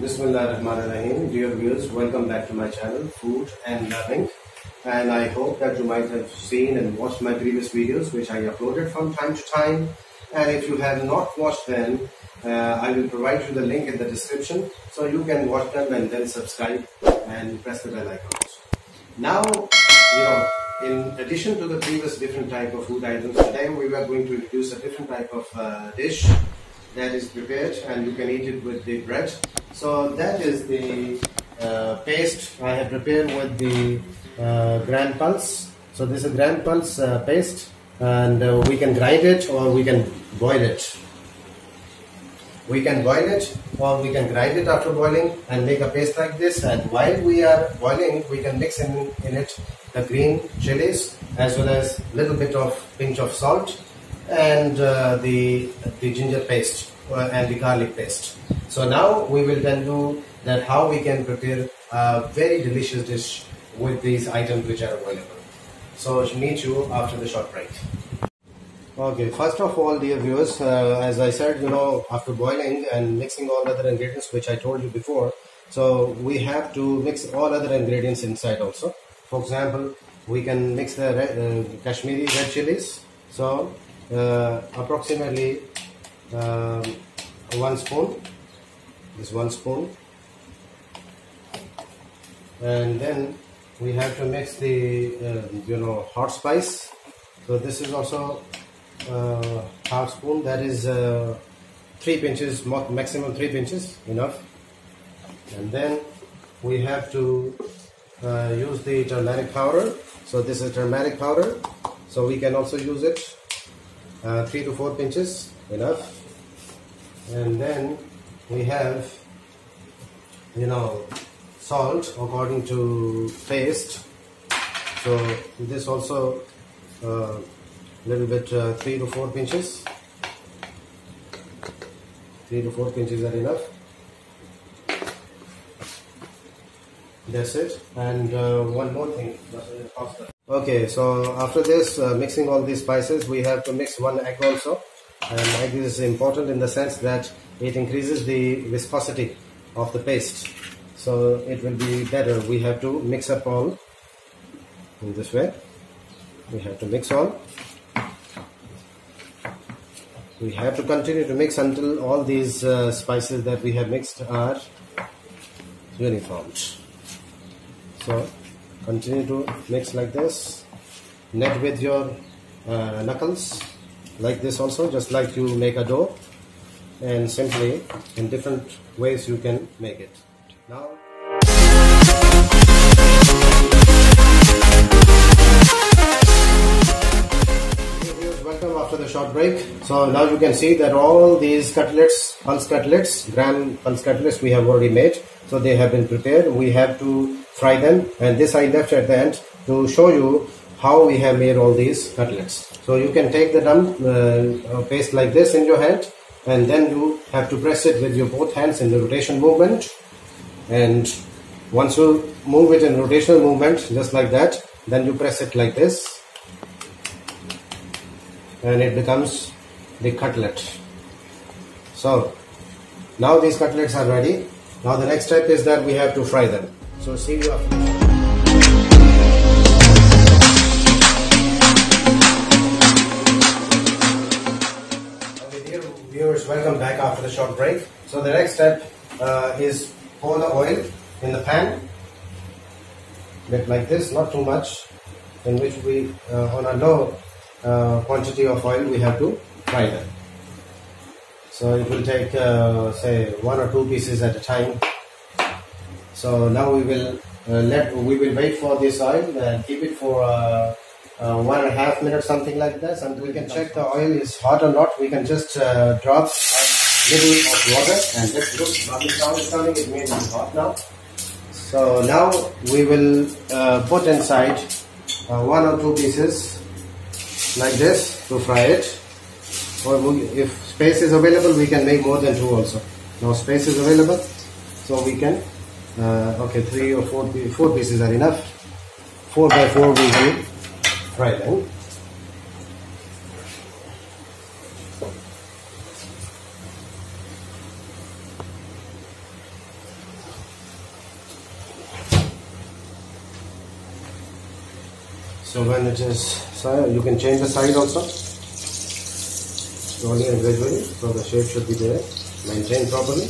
Bismillahirrahmanirrahim. Dear viewers, welcome back to my channel, Food and Learning. And I hope that you might have seen and watched my previous videos, which I uploaded from time to time. And if you have not watched them, I will provide you the link in the description, so you can watch them and then subscribe and press the bell icon. Now, in addition to the previous different type of food items, today we are going to introduce a different type of dish that is prepared, and you can eat it with the bread. So that is the paste I have prepared with the gram pulse. So this is gram pulse paste, and we can grind it or we can boil it. We can boil it or we can grind it after boiling and make a paste like this. And while we are boiling, we can mix in it the green chilies as well as little bit of pinch of salt and the ginger paste and the garlic paste. So now we will then do that how we can prepare a very delicious dish with these items which are available. So meet you after the short break. Okay, first of all, dear viewers, as I said, after boiling and mixing all other ingredients which I told you before, so we have to mix all other ingredients inside also. For example, we can mix the Kashmiri red chilies. So approximately 1 spoon, this 1 spoon, and then we have to mix the hot spice. So this is also half spoon, that is 3 pinches, maximum 3 pinches, enough. And then we have to use the turmeric powder. So this is turmeric powder, so we can also use it 3 to 4 pinches, enough. And then we have salt according to taste. So this also little bit 3 to 4 pinches. 3 to 4 pinches are enough. That's it. And one more thing. Okay, so after this mixing all these spices, we have to mix 1 egg also. And egg is important in the sense that it increases the viscosity of the paste. So it will be better. We have to mix up all in this way. We have to mix all. We have to continue to mix until all these spices that we have mixed are uniformed. So continue to mix like this. Net with your knuckles like this also, just like you make a dough, and simply in different ways you can make it. Now welcome after the short break. So now you can see that all these cutlets, pulse cutlets, gram pulse cutlets we have already made. So they have been prepared. We have to fry them, and this I left at the end to show you how we have made all these cutlets. So you can take the dump paste like this in your hand, and then you have to press it with your both hands in the rotation movement. And once you move it in rotational movement just like that, then you press it like this, and it becomes the cutlet. So now these cutlets are ready. Now the next step is that we have to fry them. So see you after the short. Okay, dear viewers, welcome back after the short break. So the next step is pour the oil in the pan, bit like this, not too much, in which we on a low quantity of oil we have to fry them. So it will take say 1 or 2 pieces at a time. So now we will wait for this oil and keep it for 1.5 minutes, something like that, and we can check the oil is hot or not. We can just drop a little of water, and this looks bubble sound is coming, it means it's hot now. So now we will put inside 1 or 2 pieces like this to fry it. Or if space is available, we can make more than 2 also. Now space is available, so we can okay, 3 or 4 pieces are enough. 4 by 4 we will fry them. So when it is, you can change the side also, slowly and gradually, so the shape should be there, maintained properly.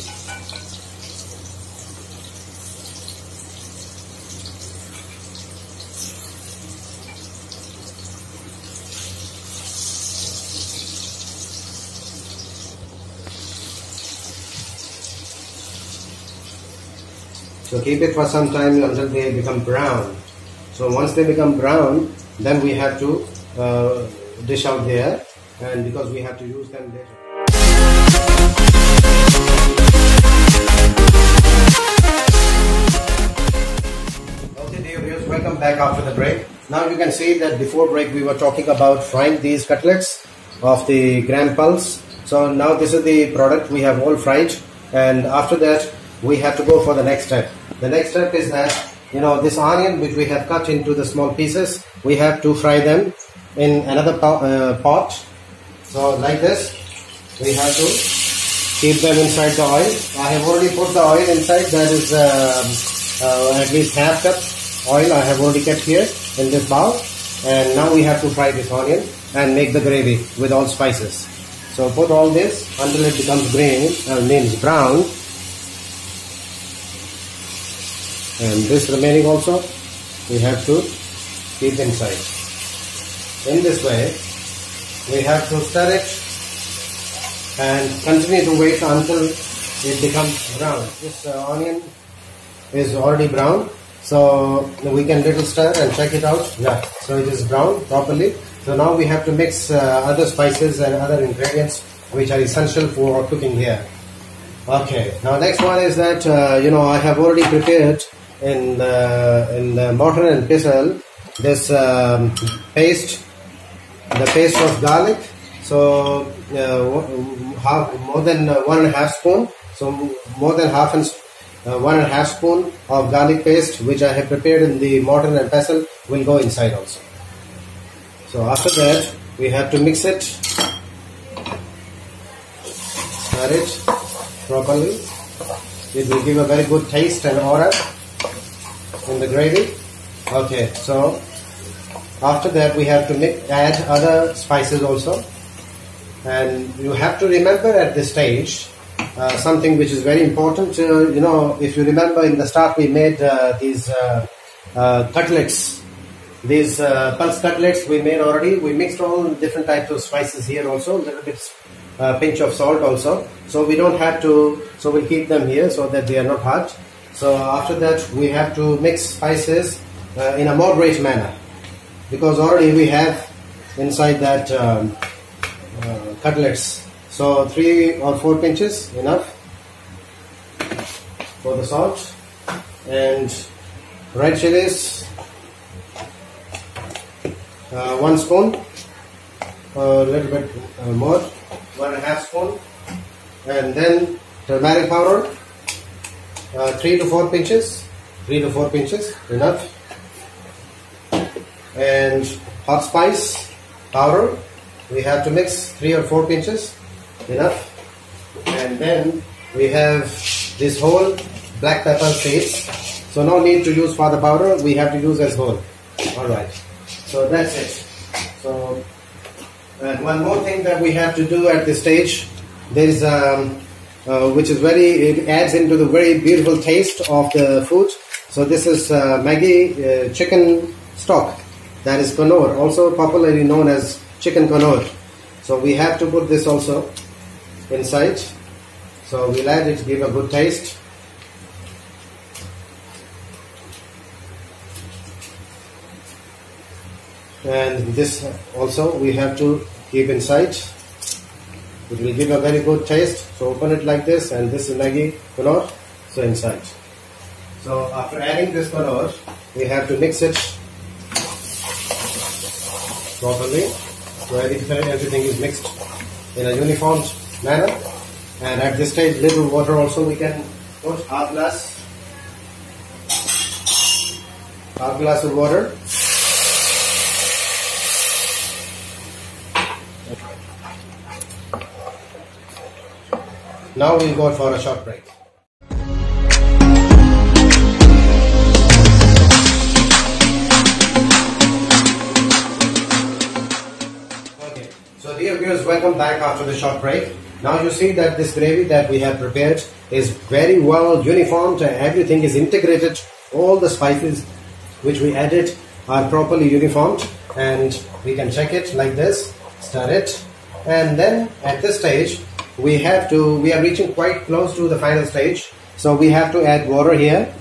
So keep it for some time until they become brown. So once they become brown, then we have to dish out there, and because we have to use them later. Okay dear viewers, welcome back after the break. Now you can see that before break we were talking about frying these cutlets of the gram pulse. So now this is the product we have all fried, and after that we have to go for the next step. The next step is that, you know, this onion which we have cut into the small pieces, we have to fry them in another pot. So like this, we have to keep them inside the oil. I have already put the oil inside. That is at least half cup oil I have already kept here in this bowl. And now we have to fry this onion and make the gravy with all spices. So put all this until it becomes green, means brown. And this remaining also we have to keep inside. In this way we have to stir it and continue to wait until it becomes brown. This onion is already brown, so we can little stir and check it out. Yeah, so it is brown properly. So now we have to mix other spices and other ingredients which are essential for cooking here. Okay, now next one is that you know, I have already prepared in the mortar and pestle this paste, the paste of garlic. So more than 1.5 spoon. So more than 1.5 spoon of garlic paste which I have prepared in the mortar and pestle will go inside also. So after that we have to mix it, stir it properly. It will give a very good taste and aura in the gravy. Okay, so after that we have to add other spices also, and you have to remember at this stage something which is very important. You know, if you remember in the start we made these cutlets, these pulse cutlets we made already. We mixed all different types of spices here also, a little bit pinch of salt also, so we don't have to, so we'll keep them here so that they are not hot. So after that we have to mix spices in a moderate manner, because already we have inside that cutlets. So 3 or 4 pinches enough for the salt, and red chilies 1 spoon, a little bit more, 1.5 spoon, and then turmeric powder 3 to 4 pinches, enough, and hot spice powder we have to mix 3 or 4 pinches, enough, and then we have this whole black pepper seeds. So no need to use for the powder, we have to use as whole. Alright, so that's it. So and one more thing that we have to do at this stage, there is which is it adds into the very beautiful taste of the food. So this is Maggi chicken stock, that is Connaught, also popularly known as chicken Connaught. So we have to put this also inside. So we'll add it to give a good taste. And this also we have to keep inside. It will give a very good taste. So open it like this, and this is Maggi Connaught, so inside. So after adding this Connaught, we have to mix it properly. So everything is mixed in a uniform manner. And at this stage, little water also we can put, half glass of water. Now we'll go for a short break. Dear viewers, welcome back after the short break. Now you see that this gravy that we have prepared is very well uniformed. Everything is integrated. All the spices which we added are properly uniformed, and we can check it like this, stir it, and then at this stage we are reaching quite close to the final stage, so we have to add water here.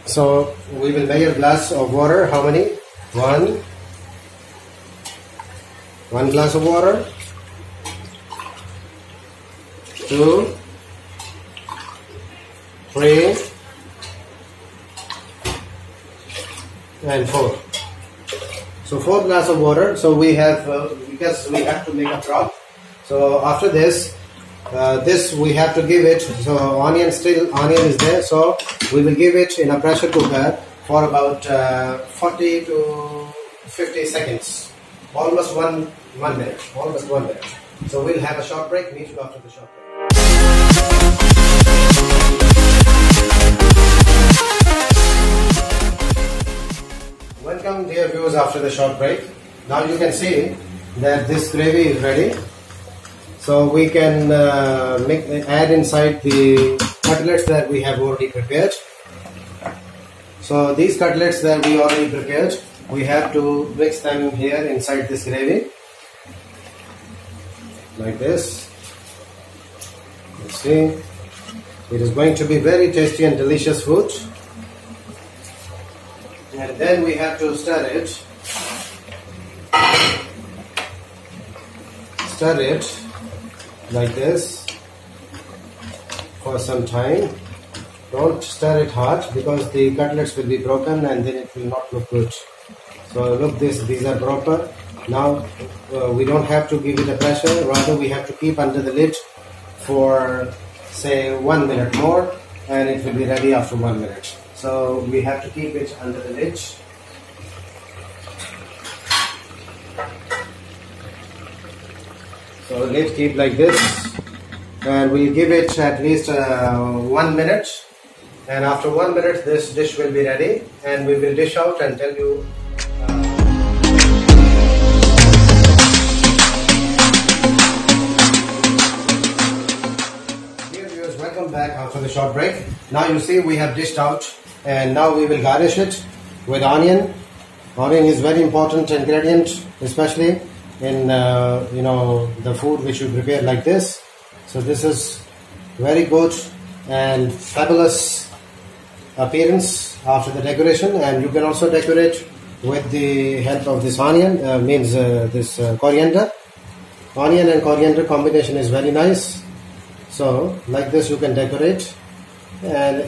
So we will measure a glass of water. How many? One glass of water, 2, 3, and 4. So 4 glass of water. So we have because we have to make a broth. So after this, this we have to give it. So onion is there. So we will give it in a pressure cooker for about 40 to 50 seconds. Almost one minute. So we'll have a short break. Meet you after the short break. Welcome dear viewers after the short break. Now you can see that this gravy is ready. So we can add inside the cutlets that we have already prepared. So these cutlets that we already prepared, we have to mix them here inside this gravy like this. Let's see, it is going to be very tasty and delicious food. And then we have to stir it like this for some time. Don't stir it hard because the cutlets will be broken and then it will not look good. So look, these are proper. Now we don't have to give it a pressure, rather we have to keep under the lid for say 1 minute more, and it will be ready after 1 minute. So we have to keep it under the lid. So lid keep like this, and we'll give it at least 1 minute, and after 1 minute this dish will be ready, and we will dish out and tell you. Dear viewers, welcome back after the short break. Now you see we have dished out, and now we will garnish it with onion. Onion is very important ingredient, especially in the food which you prepare like this. So this is very good and fabulous appearance after the decoration, and you can also decorate with the help of this onion, coriander. Onion and coriander combination is very nice. So like this you can decorate, and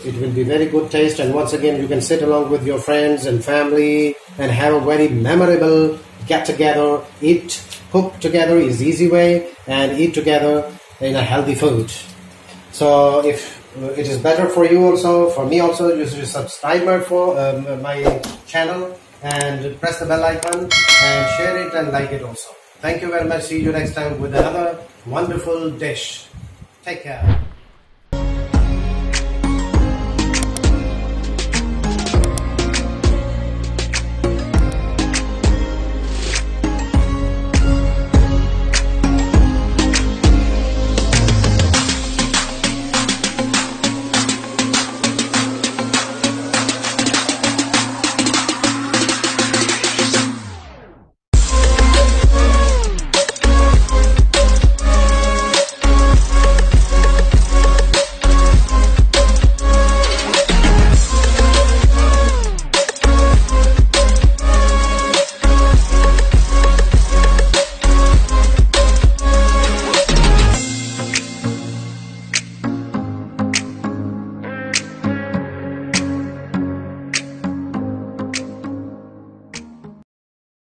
it will be very good taste, and once again you can sit along with your friends and family and have a very memorable get together, cook together is easy way, and eat together in a healthy food. So if it is better for you also, for me also, you should subscribe my channel and press the bell icon and share it and like it also. Thank you very much. See you next time with another wonderful dish. Take care.